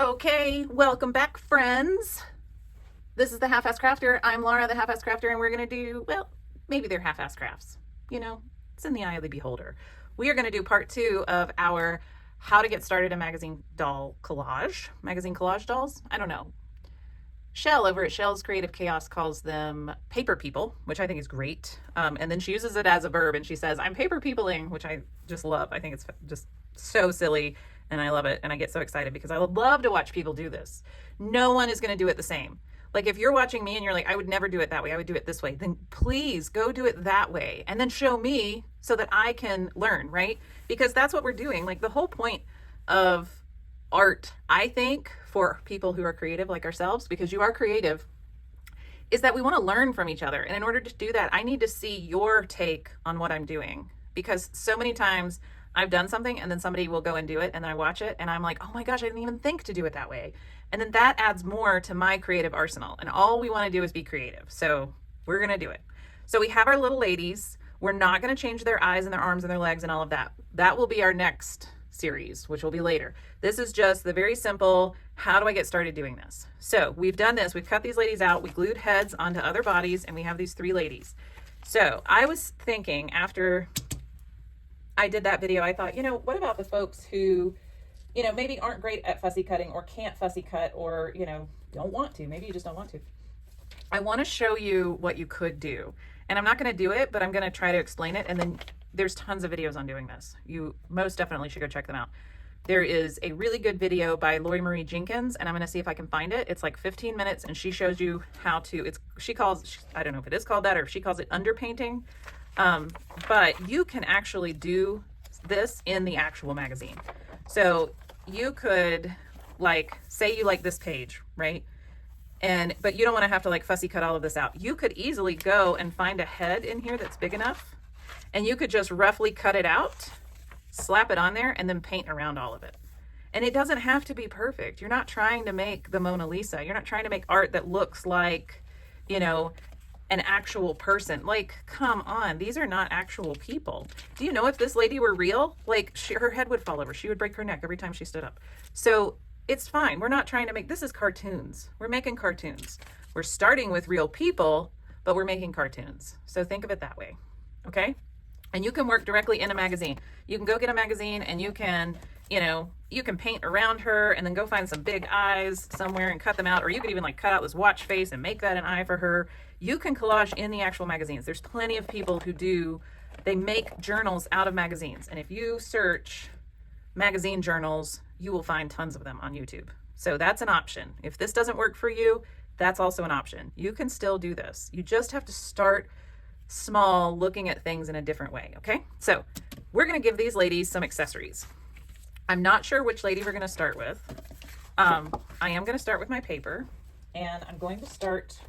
Okay, welcome back, friends. This is the Half-Ass Crafter. I'm Laura, the Half-Ass Crafter, and we're going to do, well, maybe they're half-ass crafts. You know, it's in the eye of the beholder. We are going to do part 2 of our How to Get Started a Magazine Doll Collage. Magazine collage dolls? I don't know. Shell over at Shell's Creative Chaos calls them paper people, which I think is great. And then she uses it as a verb and she says, I'm paper peopling, which I just love. I think it's just so silly and I love it. And I get so excited because I would love to watch people do this. No one is going to do it the same. Like if you're watching me and you're like, I would never do it that way, I would do it this way, then please go do it that way and then show me so that I can learn, right? Because that's what we're doing. Like the whole point of art, I think, for people who are creative like ourselves, because you are creative, is that we want to learn from each other. And in order to do that, I need to see your take on what I'm doing. Because so many times I've done something and then somebody will go and do it and then I watch it and I'm like, oh my gosh, I didn't even think to do it that way. And then that adds more to my creative arsenal. And all we want to do is be creative. So we're going to do it. So we have our little ladies. We're not going to change their eyes and their arms and their legs and all of that. That will be our next series, which will be later. This is just the very simple, how do I get started doing this? So we've done this. We've cut these ladies out. We glued heads onto other bodies and we have these 3 ladies. So I was thinking after I did that video, I thought, what about the folks who, maybe aren't great at fussy cutting or can't fussy cut or, don't want to. Maybe you just don't want to. I want to show you what you could do. And I'm not going to do it, but I'm going to try to explain it. And then there's tons of videos on doing this. You most definitely should go check them out. There is a really good video by Lori Marie Jenkins, and I'm going to see if I can find it. It's like 15 minutes, and she shows you how to, I don't know if it is called that or if she calls it underpainting. But you can actually do this in the actual magazine. So you could say you like this page, right? But you don't want to have to fussy cut all of this out. You could easily go and find a head in here that's big enough and you could just roughly cut it out, slap it on there, and then paint around all of it. And it doesn't have to be perfect. You're not trying to make the Mona Lisa. You're not trying to make art that looks like, an actual person. Come on, these are not actual people. Do you know if this lady were real? Her head would fall over. She would break her neck every time she stood up. So it's fine. We're not trying to make, this is cartoons. We're making cartoons. We're starting with real people, but we're making cartoons. So think of it that way. Okay? And you can work directly in a magazine. You can go get a magazine and you can, you can paint around her and then go find some big eyes somewhere and cut them out. Or you could even cut out this watch face and make that an eye for her. You can collage in the actual magazines. There's plenty of people who they make journals out of magazines. And if you search magazine journals, you will find tons of them on YouTube. So that's an option. If this doesn't work for you, that's also an option. You can still do this. You just have to start small, looking at things in a different way. Okay, so we're going to give these ladies some accessories. I'm not sure which lady we're going to start with. I am going to start with my paper, and I'm going to start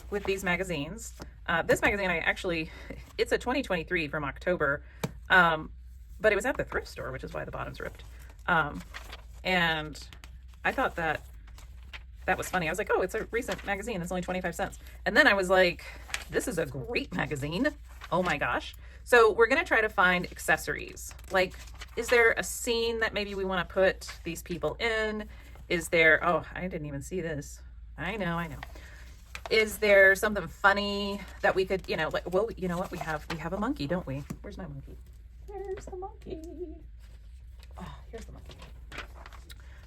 with these magazines. This magazine, it's a 2023 from October, but it was at the thrift store, which is why the bottom's ripped. And I thought that was funny. I was like, oh, it's a recent magazine. It's only 25 cents. And then I was like, this is a great magazine. Oh my gosh. So we're going to try to find accessories. Is there a scene that maybe we want to put these people in? Is there, oh, I didn't even see this. I know. Is there something funny that we could, well, you know what? We have a monkey, don't we? Where's my monkey? Where's the monkey? Oh, here's the monkey.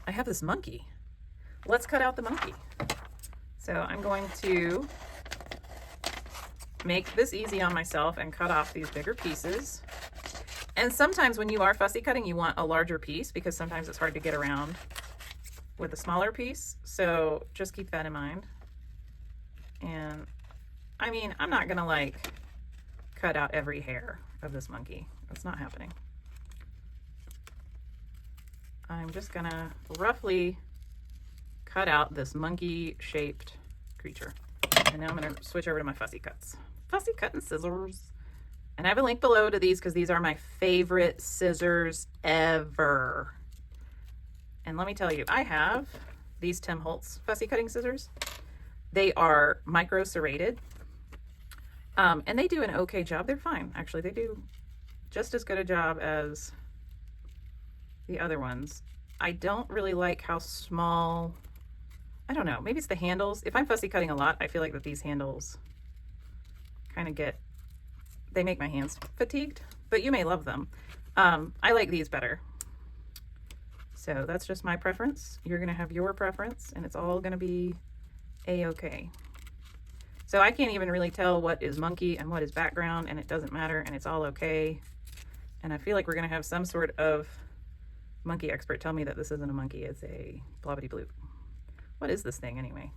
I have this monkey. Let's cut out the monkey. So I'm going to make this easy on myself and cut off these bigger pieces. And sometimes when you are fussy cutting, you want a larger piece because sometimes it's hard to get around with a smaller piece. So just keep that in mind. And I'm not gonna cut out every hair of this monkey. That's not happening. I'm just gonna roughly cut out this monkey shaped creature. And now I'm gonna switch over to my fussy cuts. Fussy cutting scissors. And I have a link below to these because these are my favorite scissors ever. And let me tell you, I have these Tim Holtz fussy cutting scissors. They are micro serrated. And they do an okay job. They're fine. Actually, they do just as good a job as the other ones. I don't really like how small, I don't know, maybe it's the handles. If I'm fussy cutting a lot, I feel like that these handles kind of they make my hands fatigued, but you may love them. I like these better. So that's just my preference. You're gonna have your preference and it's all gonna be a-okay. So I can't even really tell what is monkey and what is background, and it doesn't matter, and it's all okay. And I feel like we're gonna have some sort of monkey expert tell me that this isn't a monkey, it's a blobbity bloop. What is this thing anyway?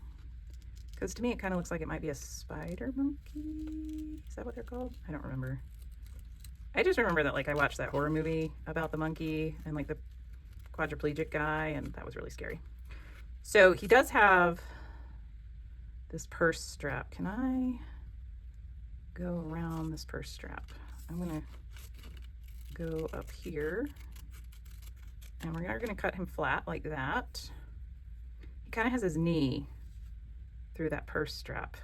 Because to me it kind of looks like it might be a spider monkey. Is that what they're called? I don't remember. I just remember that like I watched that horror movie about the monkey and like the quadriplegic guy, and that was really scary. So he does have this purse strap. Can I go around this purse strap? I'm gonna go up here and we're gonna cut him flat like that. He kind of has his knee through that purse strap.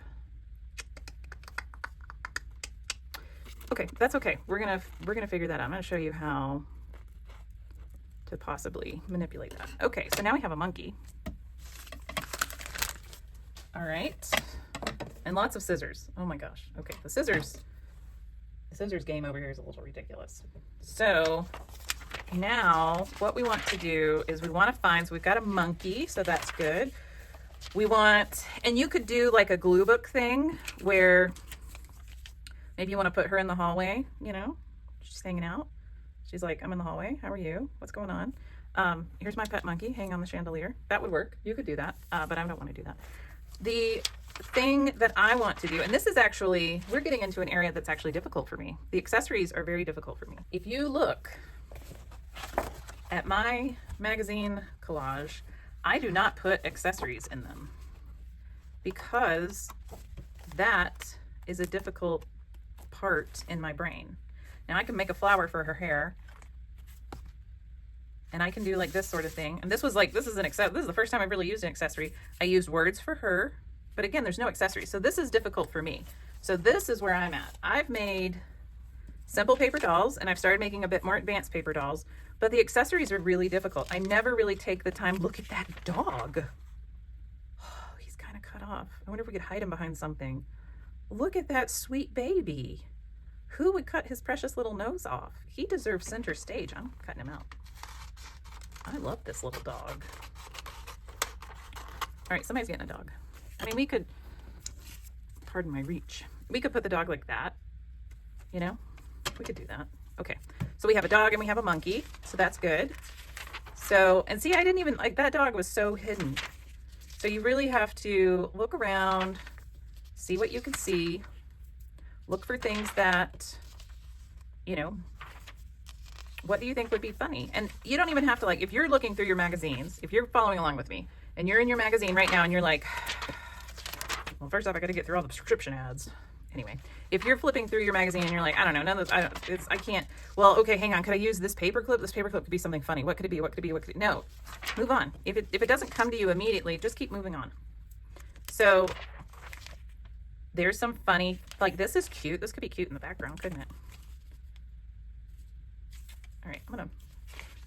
Okay, that's okay. We're gonna figure that out. I'm gonna show you how to possibly manipulate that. Okay, so now we have a monkey. All right, and lots of scissors. Oh my gosh. Okay, the scissors game over here is a little ridiculous. So now what we want to do is we want to find, so we've got a monkey, so that's good. We want, and you could do like a glue book thing where maybe you want to put her in the hallway, you know, she's hanging out. She's like, I'm in the hallway. How are you? What's going on? Here's my pet monkey hanging on the chandelier. That would work. You could do that, but I don't want to do that. The thing that I want to do, and this is actually, we're getting into an area that's actually difficult for me. The accessories are very difficult for me. If you look at my magazine collage, I do not put accessories in them because that is a difficult part in my brain. Now I can make a flower for her hair and I can do like this sort of thing. And this was like, this is the first time I've really used an accessory. I used words for her, but again, there's no accessory. So this is difficult for me. So this is where I'm at. I've made simple paper dolls and I've started making a bit more advanced paper dolls, but the accessories are really difficult. I never really take the time. Look at that dog. Oh, he's kind of cut off. I wonder if we could hide him behind something. Look at that sweet baby. Who would cut his precious little nose off? He deserves center stage. I'm cutting him out. I love this little dog. All right, somebody's getting a dog. I mean, we could, pardon my reach, we could put the dog like that, you know? We could do that. Okay, so we have a dog and we have a monkey, so that's good. So, and see, I didn't even, like, that dog was so hidden. So you really have to look around, see what you can see, look for things that, you know, what do you think would be funny? And you don't even have to, like, if you're looking through your magazines, if you're following along with me and you're in your magazine right now and you're like, well, first off, I got to get through all the prescription ads. Anyway, if you're flipping through your magazine and you're like, I don't know, none of this, I can't, well, okay, hang on. Could I use this paper clip? This paper clip could be something funny. What could it be? What could it be? What could it be? No, move on. If it doesn't come to you immediately, just keep moving on. So there's some funny, like, this is cute. This could be cute in the background, couldn't it? All right, I'm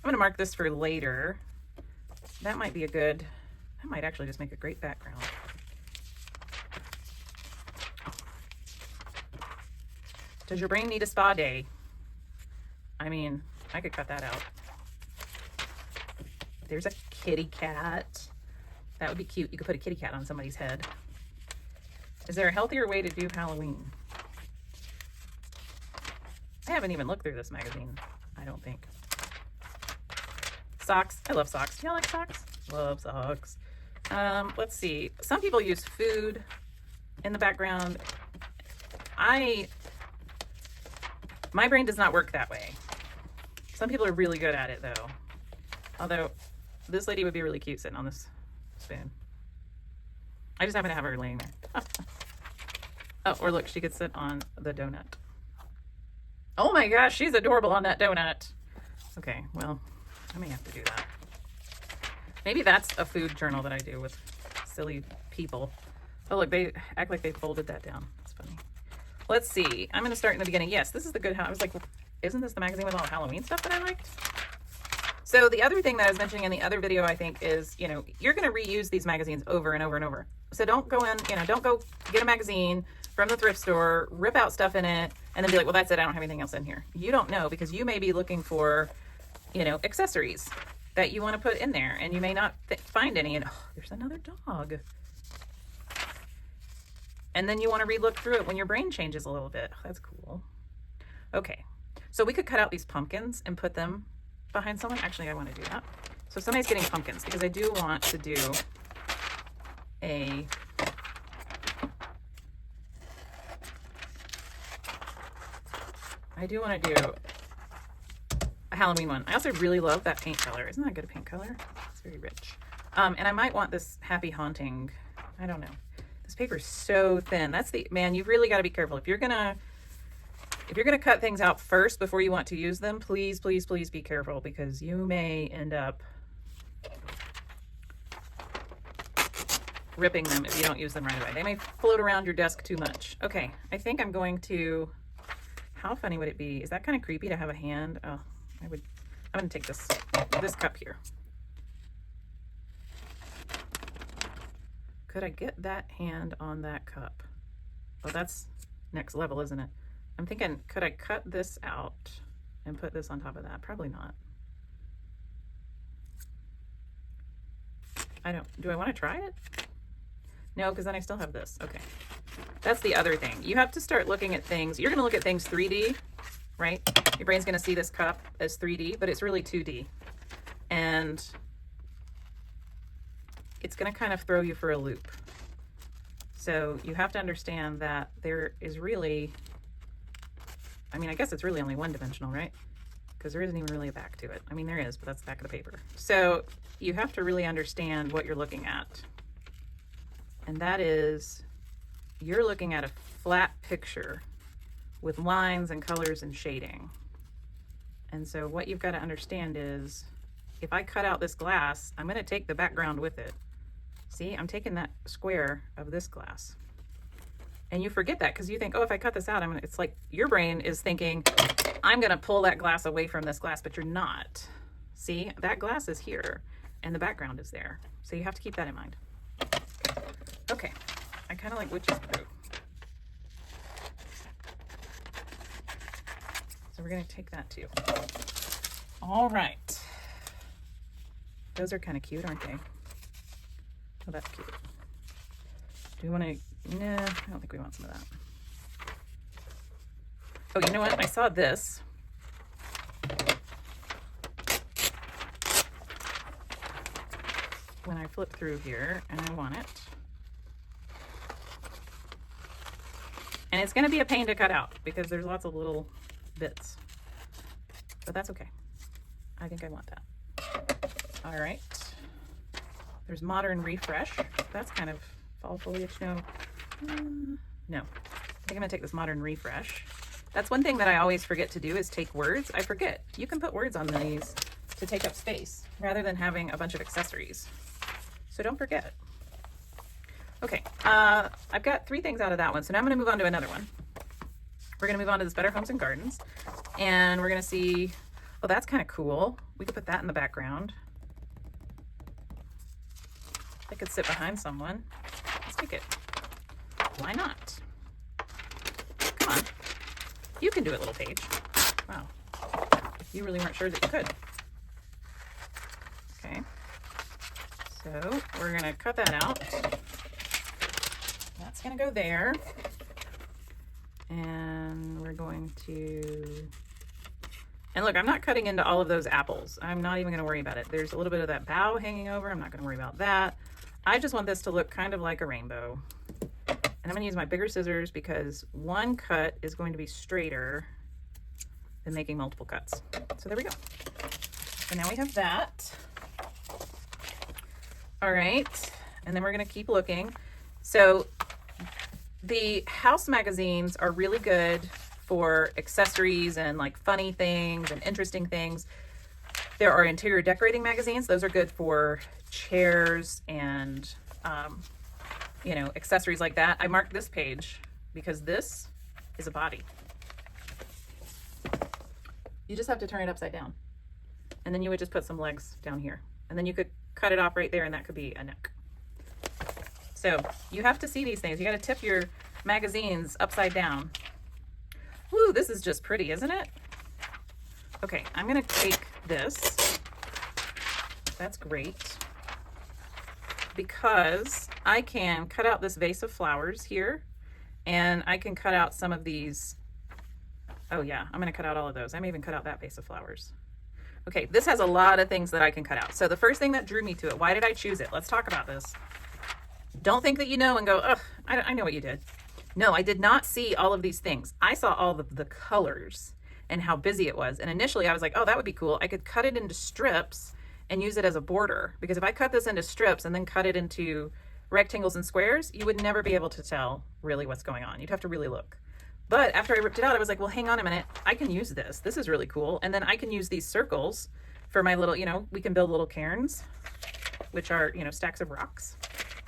gonna mark this for later. That might be a good, that might actually just make a great background. Does your brain need a spa day? I mean, I could cut that out. There's a kitty cat. That would be cute. You could put a kitty cat on somebody's head. Is there a healthier way to do Halloween? I haven't even looked through this magazine, I don't think. Socks. I love socks. Do y'all like socks? Love socks. Let's see. Some people use food in the background. My brain does not work that way. Some people are really good at it though. Although this lady would be really cute sitting on this spoon. I just happen to have her laying there. Oh, or look, she could sit on the donut. Oh my gosh, she's adorable on that donut. Okay, well, I may have to do that. Maybe that's a food journal that I do with silly people. Oh look, they act like they folded that down. That's funny. Let's see. I'm going to start in the beginning. Yes, this is the good. I was like, isn't this the magazine with all the Halloween stuff that I liked? So the other thing that I was mentioning in the other video, I think, is, you know, you're going to reuse these magazines over and over and over. So don't go in, you know, don't go get a magazine from the thrift store, rip out stuff in it, and then be like, well, that's it. I don't have anything else in here. You don't know, because you may be looking for, you know, accessories that you want to put in there, and you may not find any. And oh, there's another dog. And then you want to re-look through it when your brain changes a little bit. Oh, that's cool. Okay. So we could cut out these pumpkins and put them behind someone. Actually, I want to do that. So somebody's getting pumpkins, because I do want to do a a Halloween one. I also really love that paint color. Isn't that a good paint color? It's very rich. And I might want this happy haunting. I don't know. This paper is so thin. That's the, man, you've really got to be careful. If you're gonna cut things out first before you want to use them, please, please, please be careful, because you may end up ripping them if you don't use them right away. They may float around your desk too much. Okay, I think I'm going to, how funny would it be? Is that kind of creepy to have a hand? Oh, I'm gonna take this cup here. Could I get that hand on that cup? Oh, that's next level, isn't it? I'm thinking, could I cut this out and put this on top of that? Probably not. Do I want to try it? No, because then I still have this. Okay. That's the other thing. You have to start looking at things. You're going to look at things 3D, right? Your brain's going to see this cup as 3D, but it's really 2D. And it's going to kind of throw you for a loop. So you have to understand that there is really, I mean, I guess it's really only one-dimensional, right? Because there isn't even really a back to it. I mean, there is, but that's the back of the paper. So you have to really understand what you're looking at. And that is, you're looking at a flat picture with lines and colors and shading. And so what you've got to understand is, if I cut out this glass, I'm going to take the background with it. See, I'm taking that square of this glass. And you forget that, because you think, oh, if I cut this out, it's like your brain is thinking, I'm going to pull that glass away from this glass, but you're not. See, that glass is here and the background is there. So you have to keep that in mind. Okay, I kind of like witch's brew. So we're going to take that too. All right. Those are kind of cute, aren't they? Oh, that's cute. Do we want to, nah, I don't think we want some of that. Oh, you know what? I saw this. When I flip through here, and I want it. And it's going to be a pain to cut out, because there's lots of little bits. But that's okay. I think I want that. All right. There's Modern Refresh. That's kind of fall foliage. No. No. I think I'm going to take this Modern Refresh. That's one thing that I always forget to do, is take words. I forget. You can put words on these to take up space rather than having a bunch of accessories. So don't forget. Okay. I've got 3 things out of that one. So now I'm going to move on to another one. We're going to move on to this Better Homes and Gardens. And we're going to see, oh, that's kind of cool. We could put that in the background. I could sit behind someone. Let's take it. Why not? Come on. You can do it, little page. Wow. You really weren't sure that you could. Okay. So we're going to cut that out. That's going to go there. And we're going to... And look, I'm not cutting into all of those apples. I'm not even going to worry about it. There's a little bit of that bough hanging over. I'm not going to worry about that. I just want this to look kind of like a rainbow. And I'm going to use my bigger scissors, because one cut is going to be straighter than making multiple cuts. So there we go. So now we have that. All right. And then we're going to keep looking. So the house magazines are really good for accessories and like funny things and interesting things. There are interior decorating magazines. Those are good for chairs and, you know, accessories like that. I marked this page because this is a body. You just have to turn it upside down. and then you would just put some legs down here, and then you could cut it off right there, and that could be a neck. So you have to see these things. You got to tip your magazines upside down. Woo, this is just pretty, isn't it? Okay, I'm gonna take this. That's great, because I can cut out this vase of flowers here, and I can cut out some of these. Oh yeah, I'm gonna cut out all of those. I may even cut out that vase of flowers. Okay, this has a lot of things that I can cut out. So the first thing that drew me to it, why did I choose it? Let's talk about this. Don't think that you know and go, ugh, I know what you did. No, I did not see all of these things. I saw all of the colors and how busy it was. And initially I was like, oh, that would be cool. I could cut it into strips and use it as a border, because if I cut this into strips and then cut it into rectangles and squares, you would never be able to tell really what's going on. You'd have to really look. But after I ripped it out, I was like, well, hang on a minute. I can use this. This is really cool. And then I can use these circles for my little, we can build little cairns, which are, stacks of rocks.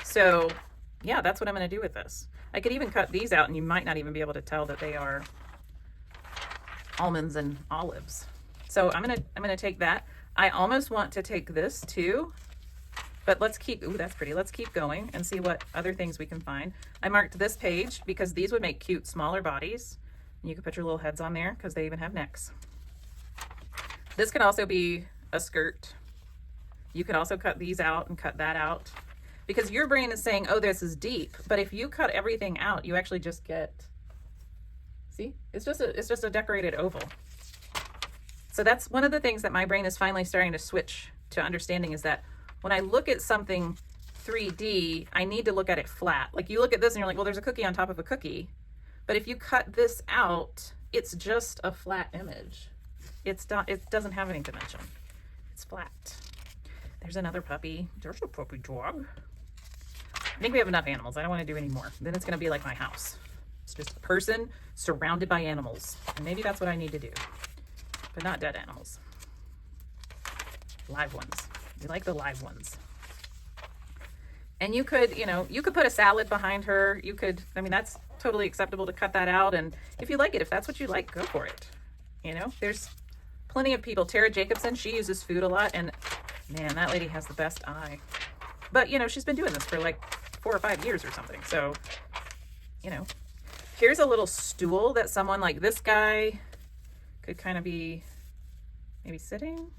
So yeah, that's what I'm going to do with this. I could even cut these out and you might not even be able to tell that they are almonds and olives. So I'm going to take that. I almost want to take this too, but let's keep, ooh, that's pretty. Let's keep going and see what other things we can find. I marked this page because these would make cute smaller bodies. You could put your little heads on there because they even have necks. This could also be a skirt. You could also cut these out and cut that out, because your brain is saying, oh, this is deep. But if you cut everything out, you actually just get, see, it's just a decorated oval. So that's one of the things that my brain is finally starting to switch to understanding, is that when I look at something 3D, I need to look at it flat. Like you look at this and you're like, well, there's a cookie on top of a cookie. But if you cut this out, it's just a flat image. It doesn't have any dimension. It's flat. There's another puppy. There's a puppy dog. I think we have enough animals. I don't want to do any more. Then it's going to be like my house. It's just a person surrounded by animals. And maybe that's what I need to do. But not dead animals. Live ones. We like the live ones. And you could, you could put a salad behind her. You could, that's totally acceptable to cut that out. And if you like it, if that's what you like, go for it. There's plenty of people. Tara Jacobson, she uses food a lot. And man, that lady has the best eye. But, she's been doing this for like 4 or 5 years or something. So, here's a little stool that someone like this guy could kind of be maybe sitting.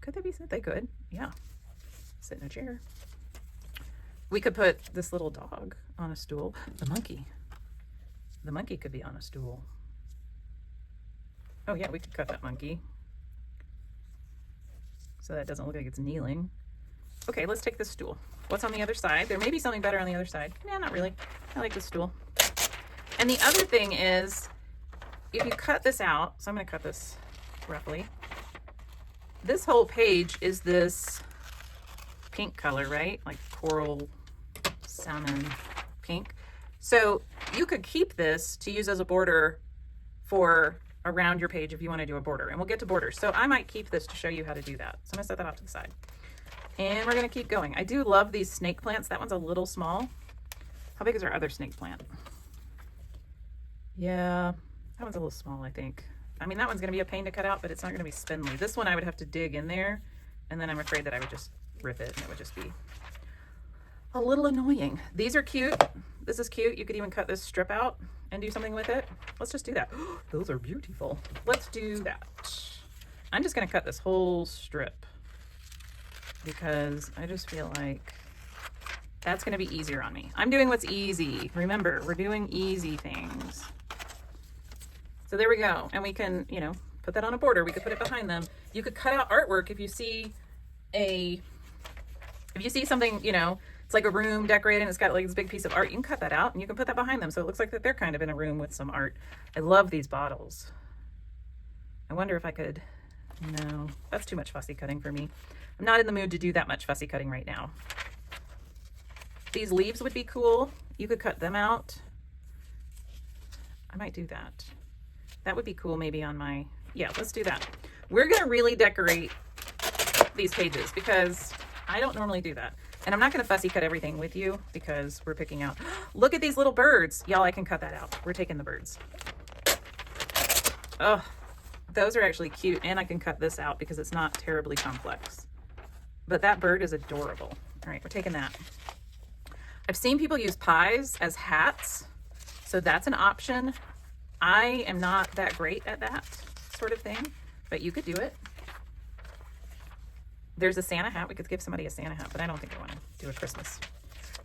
Could they be sitting? They could. Yeah. Sit in a chair. We could put this little dog on a stool. The monkey. The monkey could be on a stool. Oh yeah, we could cut that monkey so that doesn't look like it's kneeling. Okay, let's take this stool. What's on the other side? There may be something better on the other side. Nah, not really. I like this stool. And the other thing is, if you cut this out, so I'm going to cut this roughly. This whole page is this pink color, right? Like coral salmon pink. So you could keep this to use as a border for around your page if you want to do a border. And we'll get to borders. So I might keep this to show you how to do that. So I'm going to set that off to the side. And we're going to keep going. I do love these snake plants. That one's a little small. How big is our other snake plant? Yeah, that one's a little small, I think. That one's going to be a pain to cut out, but it's not going to be spindly. This one I would have to dig in there, and then I'm afraid that I would just rip it, and it would just be a little annoying. These are cute. This is cute. You could even cut this strip out and do something with it. Let's just do that. Those are beautiful. Let's do that. I'm just going to cut this whole strip because I just feel like that's going to be easier on me. I'm doing what's easy. Remember, we're doing easy things. So there we go. And we can, put that on a border. We could put it behind them. You could cut out artwork if you see something, it's like a room decorated and it's got like this big piece of art. You can cut that out and you can put that behind them. So it looks like that they're kind of in a room with some art. I love these bottles. I wonder if I could, no, that's too much fussy cutting for me. I'm not in the mood to do that much fussy cutting right now. These leaves would be cool. You could cut them out. I might do that. That would be cool maybe on my, yeah, let's do that. We're gonna really decorate these pages because I don't normally do that. And I'm not gonna fussy cut everything with you because we're picking out, look at these little birds. Y'all, I can cut that out. We're taking the birds. Oh, those are actually cute, and I can cut this out because it's not terribly complex. But that bird is adorable. All right, we're taking that. I've seen people use pies as hats, so that's an option. I am not that great at that sort of thing, but you could do it. There's a Santa hat. We could give somebody a Santa hat, but I don't think I want to do a Christmas.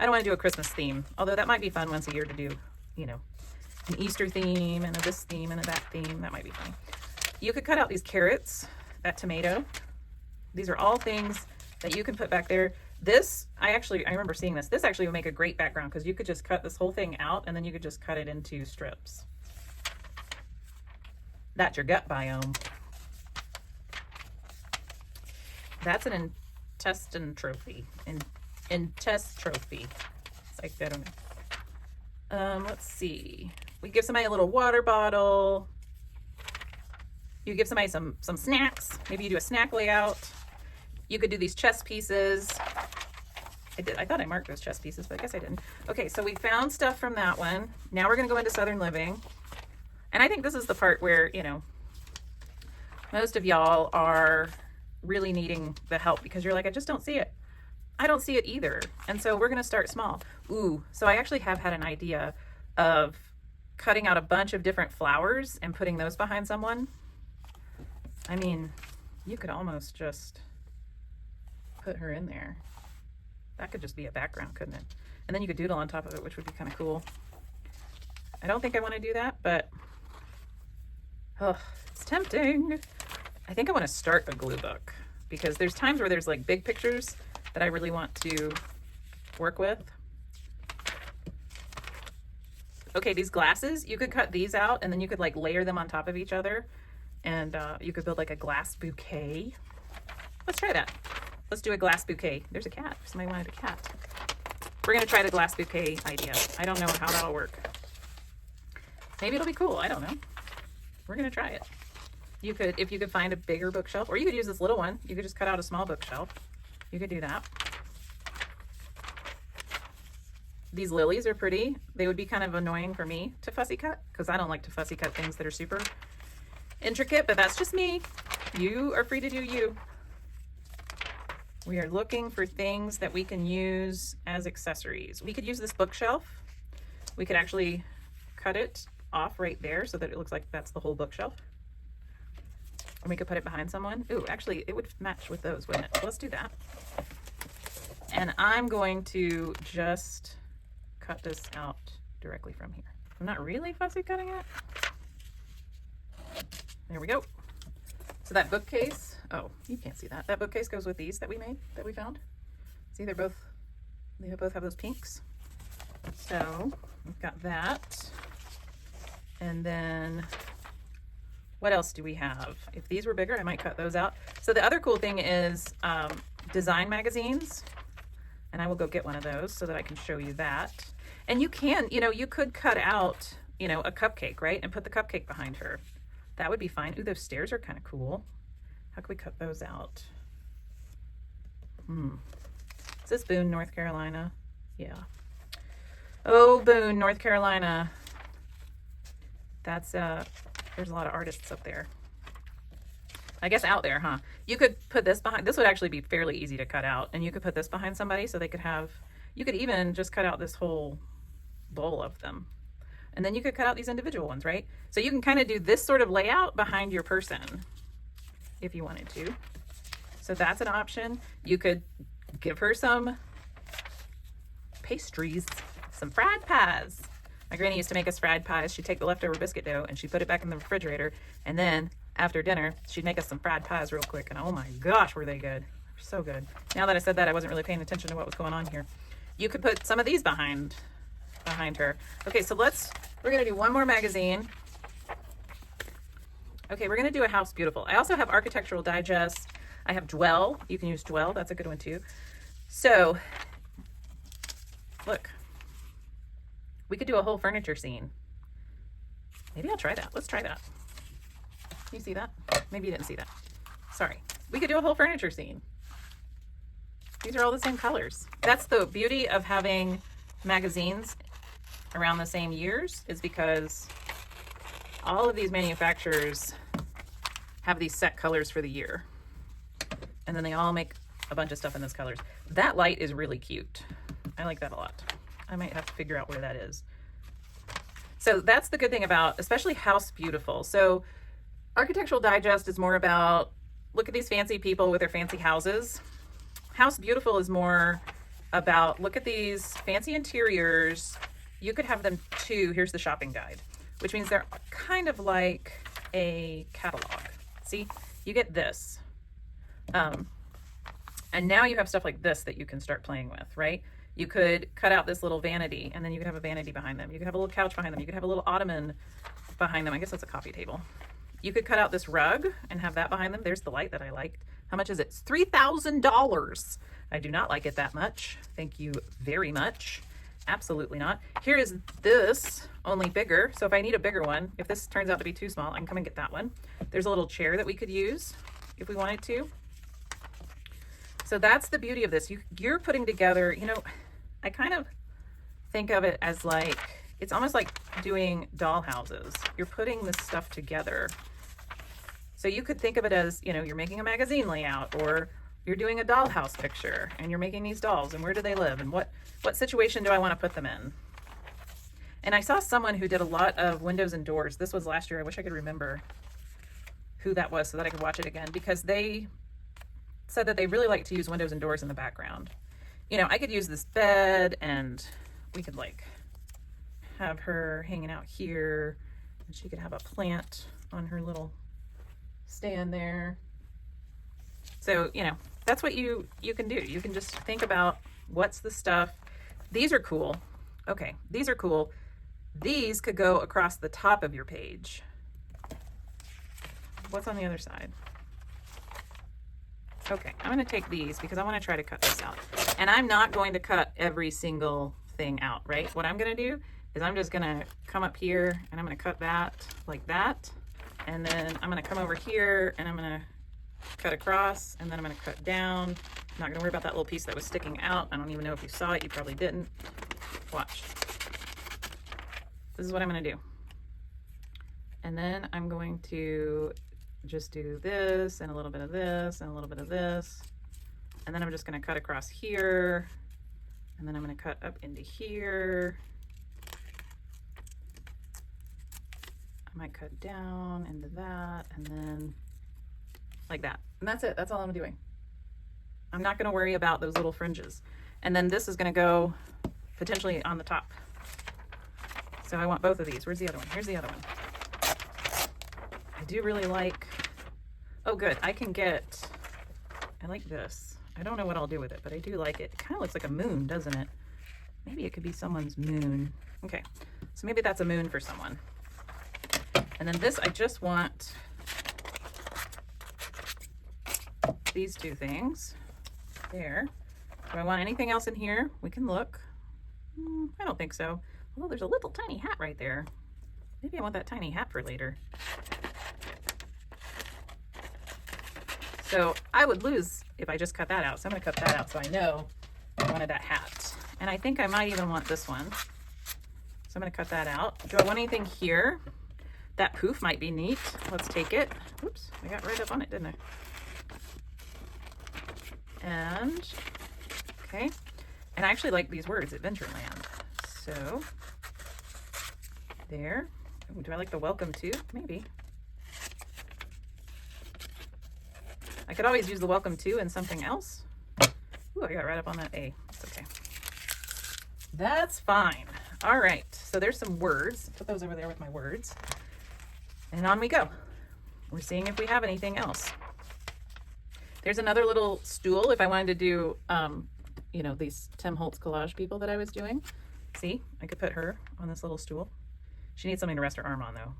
I don't want to do a Christmas theme, although that might be fun once a year to do, you know, an Easter theme and a this theme and a that theme. That might be funny. You could cut out these carrots, that tomato. These are all things that you can put back there. This, I remember seeing this. This actually would make a great background because you could just cut this whole thing out and then you could just cut it into strips. That's your gut biome. That's an intestine trophy. Intest trophy. It's like, I don't know. Let's see. We give somebody a little water bottle. You give somebody some snacks. Maybe you do a snack layout. You could do these chess pieces. I thought I marked those chess pieces, but I guess I didn't. Okay, so we found stuff from that one. Now we're gonna go into Southern Living. And I think this is the part where, you know, most of y'all are really needing the help because you're like, I just don't see it. I don't see it either. And so we're gonna start small. Ooh, so I actually have had an idea of cutting out a bunch of different flowers and putting those behind someone. I mean, you could almost just put her in there. That could just be a background, couldn't it? And then you could doodle on top of it, which would be kind of cool. I don't think I want to do that, but oh, it's tempting. I think I want to start a glue book because there's times where there's like big pictures that I really want to work with. Okay, these glasses, you could cut these out and then you could like layer them on top of each other and you could build like a glass bouquet. Let's try that. Let's do a glass bouquet. There's a cat. Somebody wanted a cat. We're gonna try the glass bouquet idea. I don't know how that'll work. Maybe it'll be cool. I don't know. We're gonna try it. You could, if you could find a bigger bookshelf, or you could use this little one. You could just cut out a small bookshelf. You could do that. These lilies are pretty. They would be kind of annoying for me to fussy cut because I don't like to fussy cut things that are super intricate, but that's just me. You are free to do you. We are looking for things that we can use as accessories. We could use this bookshelf. We could actually cut it off right there so that it looks like that's the whole bookshelf. And we could put it behind someone. Ooh, actually, it would match with those, wouldn't it? So let's do that. And I'm going to just cut this out directly from here. I'm not really fussy cutting it. There we go. So that bookcase, oh, you can't see that. That bookcase goes with these that we made, that we found. See, they both have those pinks. So we've got that. And then what else do we have? If these were bigger, I might cut those out. So the other cool thing is design magazines. And I will go get one of those so that I can show you that. And you can, you know, you could cut out, you know, a cupcake, right? And put the cupcake behind her. That would be fine. Ooh, those stairs are kind of cool. How can we cut those out? Is this Boone, North Carolina? Yeah. Oh, Boone, North Carolina. That's, there's a lot of artists up there. I guess out there, huh? You could put this behind, this would actually be fairly easy to cut out. And you could put this behind somebody so they could have, you could even just cut out this whole bowl of them. And then you could cut out these individual ones, right? So you can kind of do this sort of layout behind your person if you wanted to. So that's an option. You could give her some pastries, some fried pies. My granny used to make us fried pies. She'd take the leftover biscuit dough and she'd put it back in the refrigerator. And then after dinner, she'd make us some fried pies real quick. And oh my gosh, were they good. So good. Now that I said that, I wasn't really paying attention to what was going on here. You could put some of these behind her. Okay, so we're gonna do one more magazine. Okay, we're gonna do a House Beautiful. I also have Architectural Digest. I have Dwell. You can use Dwell, that's a good one too. So, look, we could do a whole furniture scene. Maybe I'll try that. Let's try that. You see that? Maybe you didn't see that. Sorry. We could do a whole furniture scene. These are all the same colors. That's the beauty of having magazines around the same years, is because all of these manufacturers have these set colors for the year. And then they all make a bunch of stuff in those colors. That light is really cute. I like that a lot. I might have to figure out where that is. So that's the good thing about, especially House Beautiful. So Architectural Digest is more about, look at these fancy people with their fancy houses. House Beautiful is more about, look at these fancy interiors. You could have them too. Here's the shopping guide, which means they're kind of like a catalog. See, you get this. And now you have stuff like this that you can start playing with, right? You could cut out this little vanity, and then you could have a vanity behind them. You could have a little couch behind them. You could have a little ottoman behind them. I guess that's a coffee table. You could cut out this rug and have that behind them. There's the light that I liked. How much is it? It's $3,000. I do not like it that much. Thank you very much. Absolutely not. Here is this, only bigger. So if I need a bigger one, if this turns out to be too small, I can come and get that one. There's a little chair that we could use if we wanted to. So that's the beauty of this. You're putting together, you know, I kind of think of it as like, it's almost like doing doll houses. You're putting this stuff together. So you could think of it as, you know, you're making a magazine layout, or you're doing a dollhouse picture and you're making these dolls, and where do they live, and what situation do I want to put them in? And I saw someone who did a lot of windows and doors. This was last year. I wish I could remember who that was so that I could watch it again, because they said that they really like to use windows and doors in the background. You know, I could use this bed, and we could like have her hanging out here, and she could have a plant on her little stand there. So, you know, that's what you can do. You can just think about what's the stuff. These are cool. Okay, these are cool. These could go across the top of your page. What's on the other side? Okay, I'm going to take these because I want to try to cut this out. And I'm not going to cut every single thing out, right? What I'm going to do is I'm just going to come up here and I'm going to cut that like that. And then I'm going to come over here and I'm going to cut across, and then I'm going to cut down. I'm not going to worry about that little piece that was sticking out. I don't even know if you saw it. You probably didn't. Watch. This is what I'm going to do. And then I'm going to just do this and a little bit of this and a little bit of this. And then I'm just going to cut across here. And then I'm going to cut up into here. I might cut down into that, and then like that. And that's it. That's all I'm doing. I'm not going to worry about those little fringes. And then this is going to go potentially on the top. So I want both of these. Where's the other one? Here's the other one. I do really like, oh good, I like this. I don't know what I'll do with it, but I do like it. It kind of looks like a moon, doesn't it? Maybe it could be someone's moon. Okay, so maybe that's a moon for someone. And then this, I just want these two things there. Do I want anything else in here? We can look. I don't think so. Well, there's a little tiny hat right there. Maybe I want that tiny hat for later. So I would lose if I just cut that out. So I'm going to cut that out so I know I wanted that hat. And I think I might even want this one. So I'm going to cut that out. Do I want anything here? That poof might be neat. Let's take it. Oops, I got right up on it, didn't I? And, okay. And I actually like these words, Adventureland. So, there. Ooh, do I like the welcome to? Maybe. I could always use the welcome to in something else. Ooh, I got right up on that A. It's okay. That's fine. All right, so there's some words. Put those over there with my words. And on we go. We're seeing if we have anything else. There's another little stool if I wanted to do, you know, these Tim Holtz collage people that I was doing. See, I could put her on this little stool. She needs something to rest her arm on though.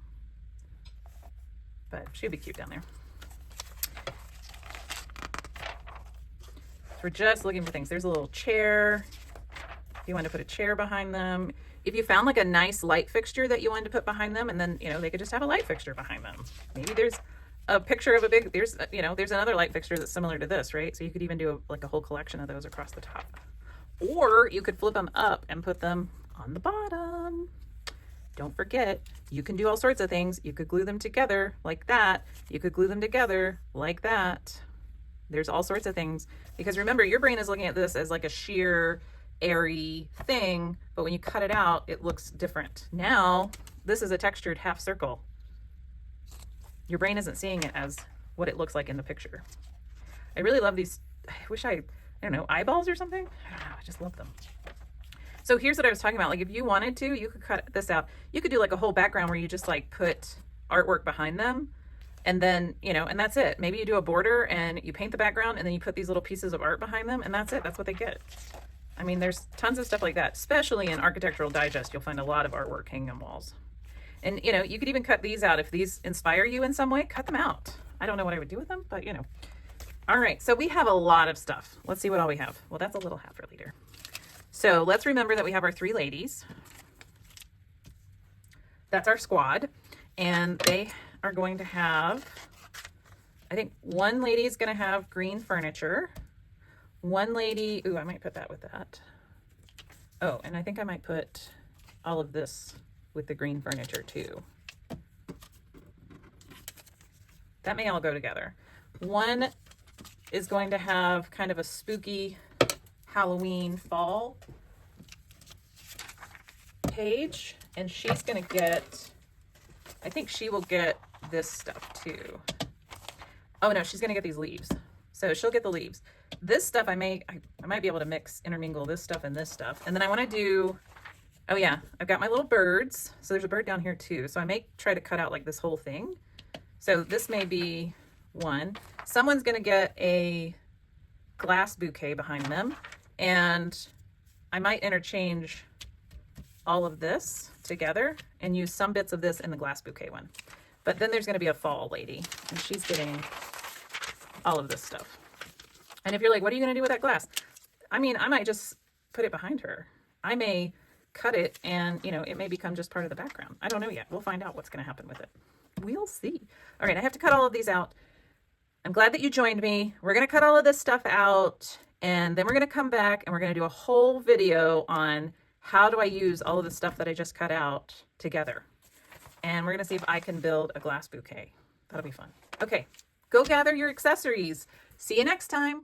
But she'd be cute down there. So we're just looking for things. There's a little chair. If you want to put a chair behind them. If you found like a nice light fixture that you wanted to put behind them, and then, you know, they could just have a light fixture behind them. Maybe there's a picture of a big, there's, you know, there's another light fixture that's similar to this, right? So you could even do like a whole collection of those across the top. Or you could flip them up and put them on the bottom. don't forget, you can do all sorts of things. You could glue them together like that. You could glue them together like that. There's all sorts of things, because remember, your brain is looking at this as like a sheer, airy thing, but when you cut it out, it looks different. Now, this is a textured half circle. Your brain isn't seeing it as what it looks like in the picture. I really love these. I wish I don't know, eyeballs or something. I don't know, I just love them. So here's what I was talking about. Like if you wanted to, you could cut this out. You could do like a whole background where you just like put artwork behind them. And then, you know, and that's it. Maybe you do a border and you paint the background and then you put these little pieces of art behind them and that's it. That's what they get. I mean, there's tons of stuff like that, especially in Architectural Digest. You'll find a lot of artwork hanging on walls. And, you know, you could even cut these out. If these inspire you in some way, cut them out. I don't know what I would do with them, but you know. All right, so we have a lot of stuff. Let's see what all we have. Well, that's a little half a liter. So let's remember that we have our 3 ladies. That's our squad. And they are going to have, I think one lady is going to have green furniture. One lady, ooh, I might put that with that. Oh, and I think I might put all of this with the green furniture too. That may all go together. One is going to have kind of a spooky Halloween fall page, and she's going to get, I think she will get this stuff too. Oh no, she's going to get these leaves. So she'll get the leaves. This stuff I might be able to intermingle this stuff and this stuff. And then I want to do, oh yeah, I've got my little birds. So there's a bird down here too. So I may try to cut out like this whole thing. So this may be one. Someone's going to get a glass bouquet behind them. And I might interchange all of this together and use some bits of this in the glass bouquet one. But then there's going to be a fall lady, and she's getting all of this stuff. And if you're like, what are you going to do with that glass? I mean, I might just put it behind her. I may cut it and, you know, it may become just part of the background. I don't know yet. We'll find out what's going to happen with it. We'll see. All right, I have to cut all of these out. I'm glad that you joined me. We're going to cut all of this stuff out, and then we're going to come back and we're going to do a whole video on how do I use all of the stuff that I just cut out together. And we're going to see if I can build a glass bouquet. That'll be fun. Okay, go gather your accessories. See you next time.